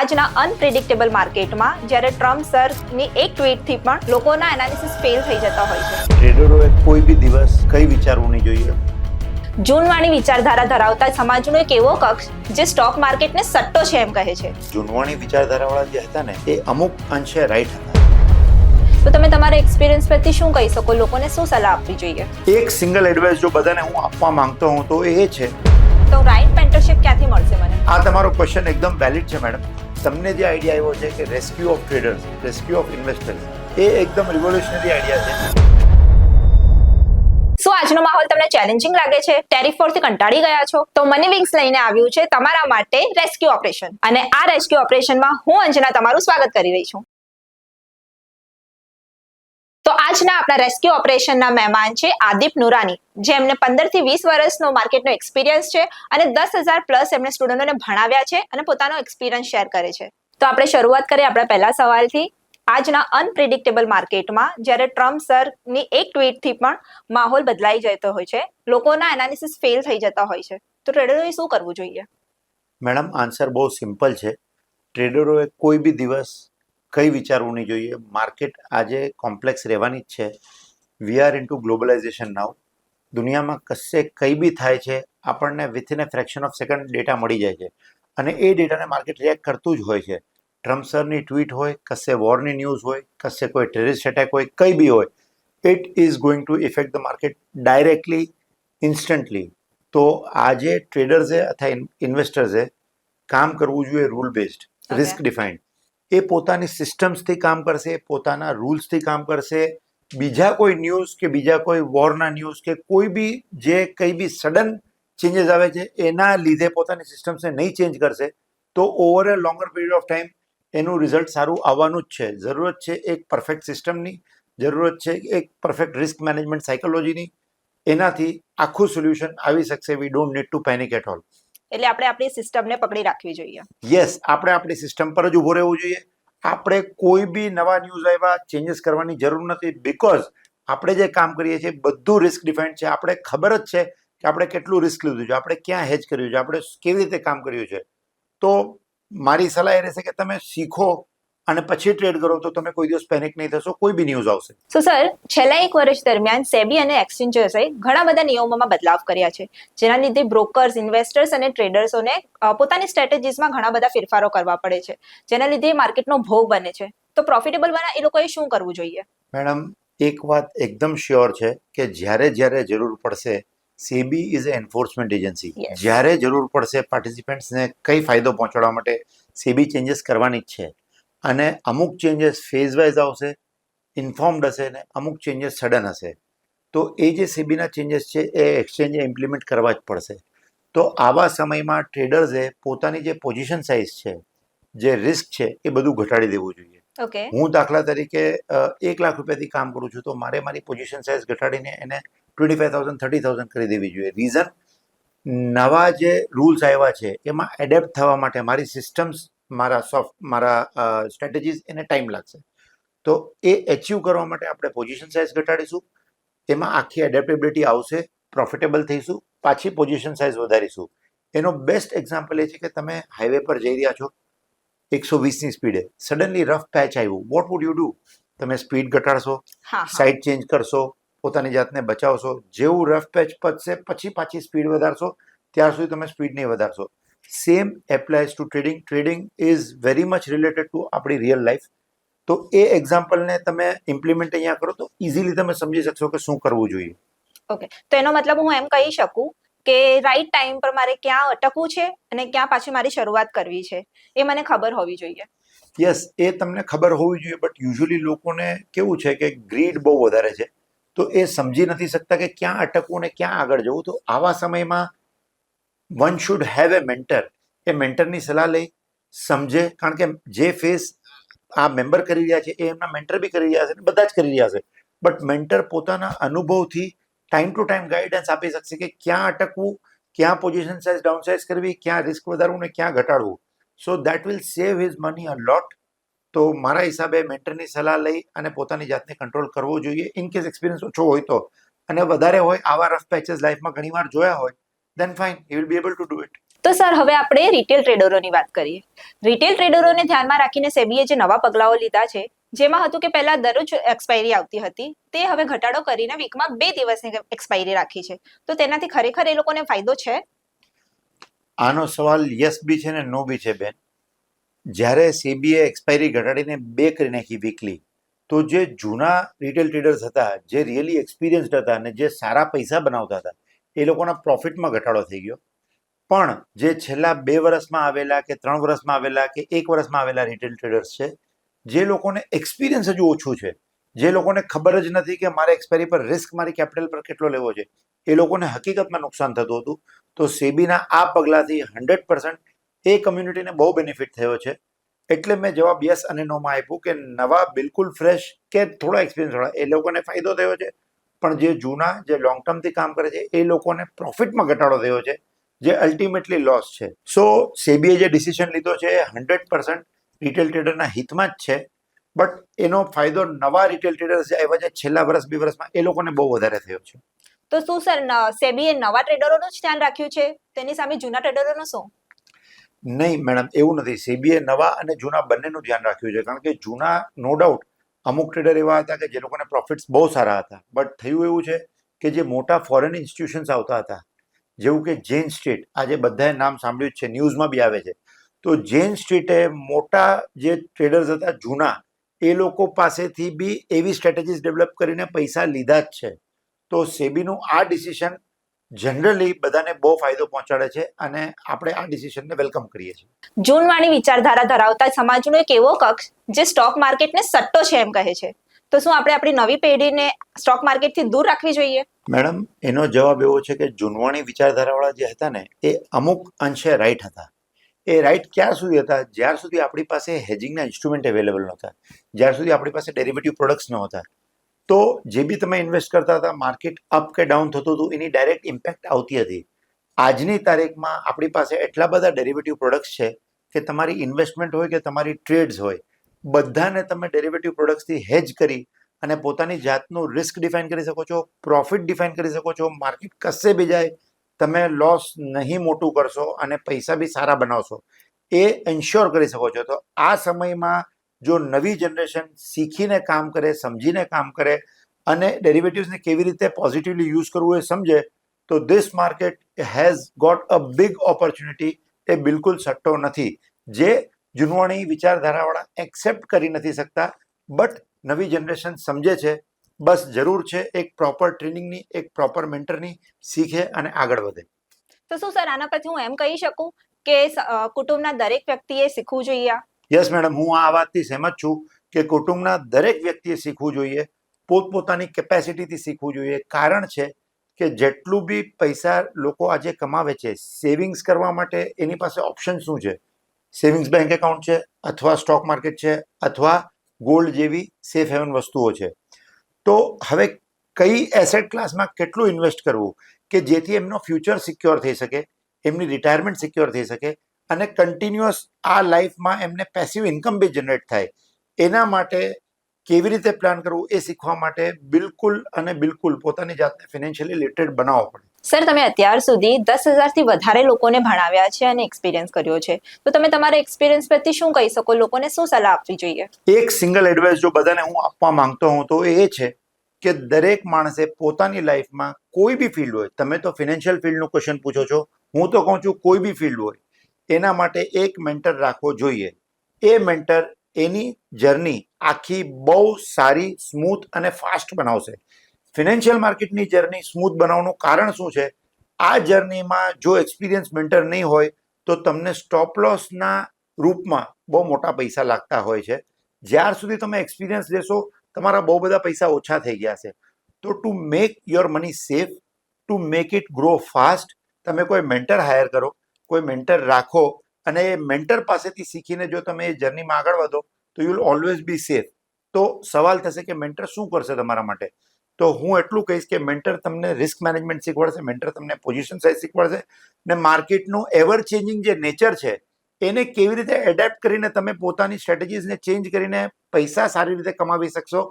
આજના અનપ્રિડિક્ટેબલ માર્કેટમાં જ્યારે ટ્રમ્પ સરની એક ટ્વીટથી પણ લોકોના એનાલિસિસ ફેલ થઈ જતા હોય છે. ટ્રેડરોએ કોઈ બી દિવસ કંઈ વિચારવું નહીં જોઈએ. જૂનવાણી વિચારધારા ધરાવતા સમાજનો એક એવો કક્ષ જે સ્ટોક માર્કેટને સટ્ટો છે એમ કહે છે. જૂનવાણી વિચારધારાવાળા જે હતા ને એ અમુક અંશે રાઈટ હતા. તો તમે તમારા એક્સપિરિયન્સ પરથી શું કહી શકો, લોકોને શું સલાહ આપવી જોઈએ? એક સિંગલ એડવાઇસ જો બધાને હું આપવા માંગતો હું તો એ છે. તો રાઈટ મેન્ટરશિપ ક્યાંથી મળશે મને? આ તમારો ક્વેશ્ચન એકદમ વેલિડ છે મેડમ. તમને જે આઈડિયા આવ્યો છે કે rescue of traders, rescue of investors, એ એકદમ રિવોલ્યુશનરી આઈડિયા છે. શું આજનો માહોલ તમને ચેલેન્જિંગ લાગે છે? ટેરિફ વોરથી કંટાળી ગયા છો? તો મની વિંગ્સ લઈને આવ્યું છે તમારા માટે રેસ્ક્યુ ઓપરેશન. અને આ રેસ્ક્યુ ઓપરેશનમાં હું અંજના તમારું સ્વાગત કરી રહી છું. તો આજના આપણા રેસ્ક્યુ ઓપરેશનના મહેમાન છે આદિપ નુરાની, જેમને 15 થી 20 વર્ષનો માર્કેટનો એક્સપિરિયન્સ છે અને 10,000 પ્લસ એમણે સ્ટુડન્ટોને ભણાવ્યા છે અને પોતાનો એક્સપિરિયન્સ શેર કરે છે. તો આપણે શરૂઆત કરીએ આપણા પહેલા સવાલથી. આજના અનપ્રિડિક્ટેબલ માર્કેટમાં જ્યારે ટ્રમ્પ સરની એક ટ્વીટથી પણ માહોલ બદલાઈ જતો હોય છે, લોકોના એનાલિસિસ ફેલ થઈ જતા હોય છે, તો ટ્રેડરોએ શું કરવું જોઈએ? મેડમ આન્સર બહુ સિમ્પલ છે. ટ્રેડરોએ કોઈ બી દિવસ કંઈ વિચારવું નહીં જોઈએ. માર્કેટ આજે કોમ્પ્લેક્સ રહેવાની જ છે. We are into globalization now. દુનિયામાં કશે કંઈ બી થાય છે આપણને within a fraction of second data મળી જાય છે અને એ ડેટાને માર્કેટ રિએક્ટ કરતું જ હોય છે. ટ્રમ્પ સરની ટ્વીટ હોય, કશે વોરની ન્યૂઝ હોય, કશે કોઈ ટેરરિસ્ટ એટેક હોય, કંઈ બી હોય, it is going to effect the market directly, instantly. તો આજે ટ્રેડર્સે અથવા ઇન્વેસ્ટર્સે કામ કરવું જોઈએ રૂલ બેઝડ, રિસ્ક ડિફાઇન્ડ. એ પોતાની સિસ્ટમ્સથી કામ કરશે, પોતાના રૂલ્સથી કામ કરશે. બીજા કોઈ ન્યૂઝ કે બીજા કોઈ વોરના ન્યૂઝ કે કોઈ બી જે કંઈ બી સડન ચેન્જીસ આવે છે એના લીધે પોતાની સિસ્ટમ્સને નહીં ચેન્જ કરશે તો over A longer period of time એનું રિઝલ્ટ સારું આવવાનું જ છે. જરૂરત છે એક પરફેક્ટ સિસ્ટમની, જરૂરત છે એક પરફેક્ટ રિસ્ક મેનેજમેન્ટ સાયકોલોજીની. એનાથી આખું સોલ્યુશન આવી શકશે. We don't need to panic at all. એટલે આપણે આપણી સિસ્ટમને પકડી રાખવી જોઈએ. યસ, આપણે આપણી સિસ્ટમ પર જ ઊભો રહેવું જોઈએ. આપણે કોઈ બી નવા ન્યૂઝ આવ્યા ચેન્જીસ કરવાની જરૂર નથી, બીકોઝ આપણે જે કામ કરીએ છીએ બધું રિસ્ક ડિફાઇન્ડ છે. આપણે ખબર જ છે કે આપણે કેટલું રિસ્ક લીધું છે, આપણે ક્યાં હેજ કર્યું છે, આપણે કેવી રીતે કામ કર્યું છે. તો મારી સલાહ એ રહેશે કે તમે શીખો અને પછી ટ્રેડ કરો તો તમે કોઈ દિવસ પેનિક નહીં થશો. કોઈ બી ન્યૂઝ આવશે. સો સર, છેલ્લા એક વર્ષ દરમિયાન સેબી અને એક્સચેન્જર્સે ઘણા બધા નિયમોમાં બદલાવ કર્યા છે, જેના લીધે બ્રોકર્સ, ઇન્વેસ્ટર્સ અને ટ્રેડર્સોને પોતાની સ્ટ્રેટેજીસમાં ઘણા બધા ફેરફારો કરવા પડે છે, જેના લીધે માર્કેટનો ભોગ બને છે. તો પ્રોફિટેબલ બના એ લોકોએ શું કરવું જોઈએ? મેડમ એક વાત એકદમ શ્યોર છે કે જ્યારે જરૂર પડશે, SEBI is A enforcement agency. Yes. જ્યારે જરૂર પડશે પાર્ટિસિપન્ટ્સને કઈ ફાયદો પહોંચાડવા માટે સેબી ચેન્જીસ કરવાની જ છે. અને અમુક ચેન્જીસ ફેઝ વાઇઝ આવશે, ઇન્ફોર્મ્ડ હશે, ને અમુક ચેન્જીસ સડન હશે. તો એ જે સેબીના ચેન્જીસ છે એ એક્સચેન્જે ઇમ્પ્લિમેન્ટ કરવા જ પડશે. તો આવા સમયમાં ટ્રેડર્સે પોતાની જે પોઝિશન સાઇઝ છે, જે રિસ્ક છે, એ બધું ઘટાડી દેવું જોઈએ. ઓકે. હું દાખલા તરીકે 1 લાખ રૂપિયાથી કામ કરું છું તો મારે મારી પોઝિશન સાઇઝ ઘટાડીને એને 25,000 30,000 કરી દેવી જોઈએ. રીઝન, નવા જે રૂલ્સ આવ્યા છે એમાં એડેપ્ટ થવા માટે મારી સિસ્ટમ્સ, મારા સ્ટ્રેટેજીસ એને ટાઈમ લાગશે. તો એ એચીવ કરવા માટે આપણે પોઝિશન સાઇઝ ઘટાડીશું, એમાં આખી એડેપ્ટેબિલિટી આવશે, પ્રોફિટેબલ થઈશું, પાછી પોઝિશન સાઇઝ વધારીશું. એનો બેસ્ટ એક્ઝામ્પલ એ છે કે તમે હાઈવે પર જઈ રહ્યા છો 120ની સ્પીડે, સડનલી રફ પેચ આવ્યું, વોટ વુડ યુ ડુ? તમે સ્પીડ ઘટાડશો, સાઈડ ચેન્જ કરશો, પોતાની જાતને બચાવશો. જેવું રફ પેચ પતશે પછી પાછી સ્પીડ વધારશો, ત્યાર સુધી તમે સ્પીડ નહીં વધારશો. Same applies to trading. Trading is very much related to આપણી રિયલ લાઈફ. તો એ એક્ઝામ્પલને તમે ઇમ્પ્લિમેન્ટ અહીંયા કરો તો ઇઝીલી તમે સમજી શકશો કે શું કરવું જોઈએ. ઓકે, તો એનો મતલબ હું એમ કહી શકું કે રાઈટ ટાઈમ પર મારે ક્યાં અટકવું છે અને ક્યાં પાછી મારી શરૂઆત કરવી છે એ મને ખબર હોવી જોઈએ. યસ, એ તમને ખબર હોવી જોઈએ. બટ યુઝ્યુઅલી લોકોને કેવું છે કે ગ્રીડ બહુ વધારે છે, તો એ સમજી નથી શકતા કે ક્યાં અટકવું ને ક્યાં આગળ જવું. તો આવા સમયમાં one should have a mentor. એ મેન્ટરની સલાહ લઈ સમજે, કારણ કે જે ફેસ આ મેમ્બર કરી રહ્યા છે એ એમના મેન્ટર બી કરી રહ્યા છે, બધા જ કરી રહ્યા છે. બટ મેન્ટર પોતાના અનુભવથી ટાઈમ ટુ ટાઈમ ગાઈડન્સ આપી શકશે કે ક્યાં અટકવું, ક્યાં પોઝિશન સાઇઝ ડાઉન સાઇઝ કરવી, ક્યાં રિસ્ક વધારવું ને ક્યાં ઘટાડવું. So that will save his money a lot. તો મારા હિસાબે મેન્ટરની સલાહ લઈ અને પોતાની જાતને કંટ્રોલ કરવો જોઈએ. ઇન કેસ એક્સપિરિયન્સ ઓછો હોય તો, અને વધારે હોય, આવા રફ પેચેસ લાઈફમાં ઘણીવાર જોયા હોય, then fine, he will be able to do it. તો સર હવે આપણે રિટેલ ટ્રેડરોની વાત કરીએ. રિટેલ ટ્રેડરોને ધ્યાનમાં રાખીને સેબીએ જે નવા પગલાઓ લીધા છે, જેમાં હતું કે પહેલા દરરોજ એક્સપાયરી આવતી હતી, તે હવે ઘટાડો કરીને વીકમાં 2 દિવસની એક્સપાયરી રાખી છે. તો તેનાથી ખરેખર એ લોકોને ફાયદો છે? આનો સવાલ યસ બી છે ને નો બી છે બેન. જ્યારે સેબીએ એક્સપાયરી ઘટાડીને 2 કરી નાખી વીકલી, તો જે જૂના રિટેલ ટ્રેડર્સ હતા, જે રિયલી એક્સપિરિયન્સ્ડ હતા અને જે સારા પૈસા બનાવતા હતા, એ લોકોના પ્રોફિટમાં ઘટાડો થઈ ગયો. પણ જે છેલ્લા 2 વર્ષમાં આવેલા કે 3 વર્ષમાં આવેલા કે 1 વર્ષમાં આવેલા રિટેલ ટ્રેડર્સ છે, જે લોકોને એક્સપિરિયન્સ હજુ ઓછું છે, જે લોકોને ખબર જ નથી કે મારે એક્સપાયરી પર રિસ્ક મારી કેપિટલ પર કેટલો લેવો છે, એ લોકોને હકીકતમાં નુકસાન થતું હતું. તો સેબીના આ પગલાંથી 100% એ કમ્યુનિટીને બહુ બેનિફિટ થયો છે. એટલે મેં જવાબ યસ અને નોમાં આપ્યું કે નવા બિલકુલ ફ્રેશ કે થોડા એક્સપિરિયન્સ એ લોકોને ફાયદો થયો છે, પણ જે જૂના જે લોંગ ટર્મથી કામ કરે છે એ લોકોને પ્રોફિટમાં ઘટાડો થયો છે, જે અલ્ટિમેટલી લોસ છે. સો સેબીએ જે ડિસિઝન લીધો છે એ 100% રિટેલ ટ્રેડરના હિતમાં જ છે. બટ એનો ફાયદો નવા રિટેલ ટ્રેડર્સ જે આવ્યા છે છેલ્લા વર્ષ 2 વર્ષમાં, એ લોકોને બહુ વધારે થયો છે. તો શું સર સેબીએ નવા ટ્રેડરોનું જ ધ્યાન રાખ્યું છે, તેની સામે જૂના ટ્રેડરોનું શું? નહીં મેડમ, એવું નથી. સેબીએ નવા અને જૂના બંનેનું ધ્યાન રાખ્યું છે. કારણ કે જૂના નો ડાઉટ અમુક ટ્રેડર એવા હતા કે જે લોકોને પ્રોફિટ્સ બહુ સારા હતા, બટ થયું એવું છે કે જે મોટા ફોરેન ઇન્સ્ટિટ્યુશન્સ આવતા હતા, જેવું કે જેન સ્ટ્રીટ, આજે બધાએ નામ સાંભળ્યું જ છે, ન્યૂઝમાં બી આવે છે. તો જેન સ્ટ્રીટે મોટા જે ટ્રેડર્સ હતા જૂના, એ લોકો પાસેથી બી એવી સ્ટ્રેટેજીસ ડેવલપ કરીને પૈસા લીધા જ છે. તો સેબીનું આ ડિસિઝન જનરલી બધાને બહુ ફાયદો પહોંચાડે છે અને આપણે આ ડિસિઝનને વેલકમ કરીએ છીએ. જૂનવાણી વિચારધારા ધરાવતા સમાજનો એક એવો કક્ષ જે સ્ટોક માર્કેટને સટ્ટો છે એમ કહે છે, તો શું આપણે આપણી નવી પેઢીને સ્ટોક માર્કેટથી દૂર રાખવી જોઈએ? મેડમ, એનો જવાબ એવો છે કે જૂનવાણી વિચારધારાવાળા જે હતા ને, એ અમુક અંશે રાઈટ હતા. એ રાઈટ ક્યાં સુધી હતા? જ્યાર સુધી આપણી પાસે હેજિંગના ઇન્સ્ટ્રુમેન્ટ અવેલેબલ નહોતા, જ્યાર સુધી આપણી પાસે ડેરિવેટિવ પ્રોડક્ટ્સ નહોતા. તો જે બી તમે ઇન્વેસ્ટ કરતા હતા, માર્કેટ અપ કે ડાઉન થતું હતું, એની ડાયરેક્ટ ઇમ્પેક્ટ આવતી હતી. આજની તારીખમાં આપણી પાસે એટલા બધા ડેરિવેટિવ પ્રોડક્ટ્સ છે કે તમારી ઇન્વેસ્ટમેન્ટ હોય કે તમારી ટ્રેડ્સ હોય, બધાને તમે ડેરિવેટિવ પ્રોડક્ટ્સથી હેજ કરી અને પોતાની જાતનું રિસ્ક ડિફાઇન કરી શકો છો, પ્રોફિટ ડિફાઇન કરી શકો છો. માર્કેટ કશે બી જાય, તમે લોસ નહીં મોટું કરશો અને પૈસા બી સારા બનાવશો, એ એન્શ્યોર કરી શકો છો. તો આ સમયમાં જો નવી જનરેશન શીખીને કામ કરે, સમજીને કામ કરે અને ડેરિવેટિવ્સને કેવી રીતે પોઝિટિવલી યુઝ કરવું એ સમજે, તો this market has got a big opportunity. એ બિલકુલ સટ્ટો નથી, જે જૂનવાણી વિચારધારાવાળા એક્સેપ્ટ કરી નથી શકતા. બટ નવી જનરેશન સમજે છે. બસ જરૂર છે એક પ્રોપર ટ્રેનિંગની, એક પ્રોપર મેન્ટરની, શીખે અને આગળ વધે. તો શું સર આના પરથી હું એમ કહી શકું કે કુટુંબના દરેક વ્યક્તિએ શીખવું જોઈએ? યસ મેડમ, હું આ વાતથી સહેમત છું કે કુટુંબના દરેક વ્યક્તિએ શીખવું જોઈએ, પોતપોતાની કેપેસિટીથી શીખવું જોઈએ. કારણ છે કે જેટલું બી પૈસા લોકો આજે કમાવે છે, સેવિંગ્સ કરવા માટે એની પાસે ઓપ્શન શું છે? સેવિંગ્સ બેંક એકાઉન્ટ છે, અથવા સ્ટોક માર્કેટ છે, અથવા ગોલ્ડ જેવી સેફ હેવન વસ્તુઓ છે. તો હવે કઈ એસેટ ક્લાસમાં કેટલું ઇન્વેસ્ટ કરવું કે જેથી એમનો ફ્યુચર સિક્યોર થઈ શકે, એમની રિટાયરમેન્ટ સિક્યોર થઈ શકે અને કન્ટિન્યુઅસ આ લાઈફમાં એમને પેસિવ ઇન્કમ બી જનરેટ થાય, એના માટે કેવી રીતે પ્લાન કરવું એ શીખવા માટે બિલકુલ અને બિલકુલ પોતાની જાતને ફિનાન્શિયલી લિટરેટ બનાવવો પડે. સર, તમે અત્યાર સુધી 10,000થી વધારે લોકોને ભણાવ્યા છે અને એક્સપિરિયન્સ કર્યો છે, તો તમે તમારા એક્સપિરિયન્સ પરથી શું કહી શકો? લોકોને શું સલાહ આપવી જોઈએ? એક સિંગલ એડવાઇસ જો બધાને હું આપવા માંગતો હું તો એ છે કે દરેક માણસે પોતાની લાઈફમાં કોઈ બી ફિલ્ડ હોય, તમે તો ફિનાન્શિયલ ફિલ્ડનું ક્વેશ્ચન પૂછો છો, હું તો કહું છું કોઈ બી ફિલ્ડ હોય, એના માટે એક મેન્ટર રાખવો જોઈએ. એ મેન્ટર એની જર્ની આખી બહુ સારી, સ્મૂથ અને ફાસ્ટ બનાવશે. ફિનાન્શિયલ માર્કેટની જર્ની સ્મૂથ બનાવવાનું કારણ શું છે? આ જર્નીમાં જો એક્સપિરિયન્સ મેન્ટર નહીં હોય તો તમને સ્ટોપ લોસના રૂપમાં બહુ મોટા પૈસા લાગતા હોય છે. જ્યાર સુધી તમે એક્સપિરિયન્સ લેશો, તમારા બહુ બધા પૈસા ઓછા થઈ ગયા છે. તો to make your money safe, to make it grow fast, તમે કોઈ મેન્ટર હાયર કરો, કોઈ મેન્ટર રાખો અને એ મેન્ટર પાસેથી શીખીને જો તમે એ જર્નીમાં આગળ વધો તો you will always be safe. તો સવાલ થશે કે મેન્ટર શું કરશે તમારા માટે? તો હું એટલું કહીશ કે મેન્ટર તમને રિસ્ક મેનેજમેન્ટ શીખવાડશે, મેન્ટર તમને પોઝિશન સાઇઝ શીખવાડશે ને માર્કેટનું એવર ચેન્જિંગ જે નેચર છે એને કેવી રીતે એડેપ્ટ કરીને તમે પોતાની સ્ટ્રેટેજીસને ચેન્જ કરીને પૈસા સારી રીતે કમાવી શકશો,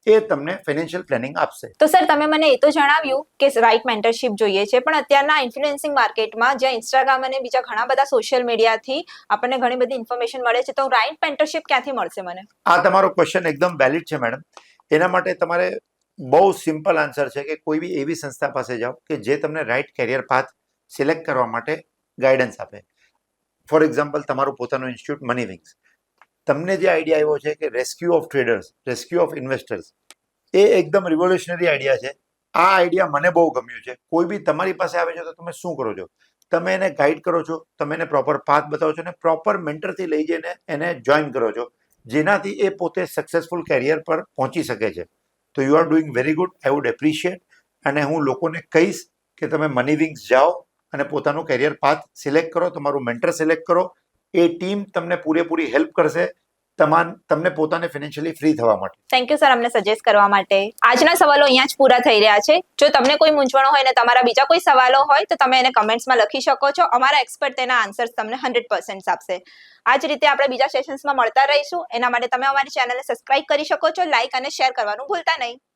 એ તમને ફાઇનાન્શિયલ પ્લાનિંગ આપશે. તો સર તમે મને એ તો જણાવ્યું કે રાઇટ મેન્ટરશિપ જોઈએ છે, પણ અત્યારના ઇન્ફ્લુએન્સિંગ માર્કેટમાં જ્યાં ઇન્સ્ટાગ્રામ અને બીજા ઘણા બધા સોશિયલ મીડિયાથી આપણને ઘણી બધી ઇન્ફોર્મેશન મળે છે, તો રાઇટ મેન્ટરશિપ ક્યાંથી મળશે મને? આ તમારો ક્વેશ્ચન એકદમ વેલિડ છે મેડમ. એના માટે તમારે બહુ સિમ્પલ આન્સર છે કે કોઈ બી એવી સંસ્થા પાસે જાઓ કે જે તમને રાઇટ કેરિયર પાથ સિલેક્ટ કરવા માટે ગાઈડન્સ આપે. ફોર એક્ઝામ્પલ, તમારું પોતાનું ઇન્સ્ટિટ્યૂટ મની વિંગ્સ, તમને જે આઈડિયા આવ્યો છે કે rescue of traders, rescue of investors, એ એકદમ રિવોલ્યુશનરી આઈડિયા છે. આ આઈડિયા મને બહુ ગમ્યું છે. કોઈ બી તમારી પાસે આવે છે તો તમે શું કરો છો? તમે એને ગાઈડ કરો છો, તમે એને પ્રોપર પાથ બતાવો છો અને પ્રોપર મેન્ટરથી લઈ જઈને એને જોઈન કરો છો, જેનાથી એ પોતે સક્સેસફુલ કેરિયર પર પહોંચી શકે છે. તો you are doing very good. I would appreciate. અને હું લોકોને કહીશ કે તમે મની વિંગ્સ જાઓ અને પોતાનું કેરિયર પાથ સિલેક્ટ કરો, તમારું મેન્ટર સિલેક્ટ કરો. એ ટીમ તમને પૂરેપૂરી હેલ્પ કરશે તમને પોતાને ફાઇનાન્શિયલી ફ્રી થવા માટે. થેન્ક યુ સર અમને સજેસ્ટ કરવા માટે. આજના સવાલો અહીંયા જ પૂરા થઈ રહ્યા છે. જો તમને કોઈ મૂંઝવણ હોય ને તમારા બીજા કોઈ સવાલો હોય તો તમે એને કમેન્ટ્સમાં લખી શકો છો. અમારા એક્સપર્ટ તેના આન્સર્સ તમને 100% આપશે. આ જ રીતે આપણે બીજા સેશન્સમાં મળતા રહીશું. એના માટે તમે અમારી ચેનલને સબસ્ક્રાઇબ કરી શકો છો, લાઇક અને શેર કરવાનું ભૂલતા નહીં.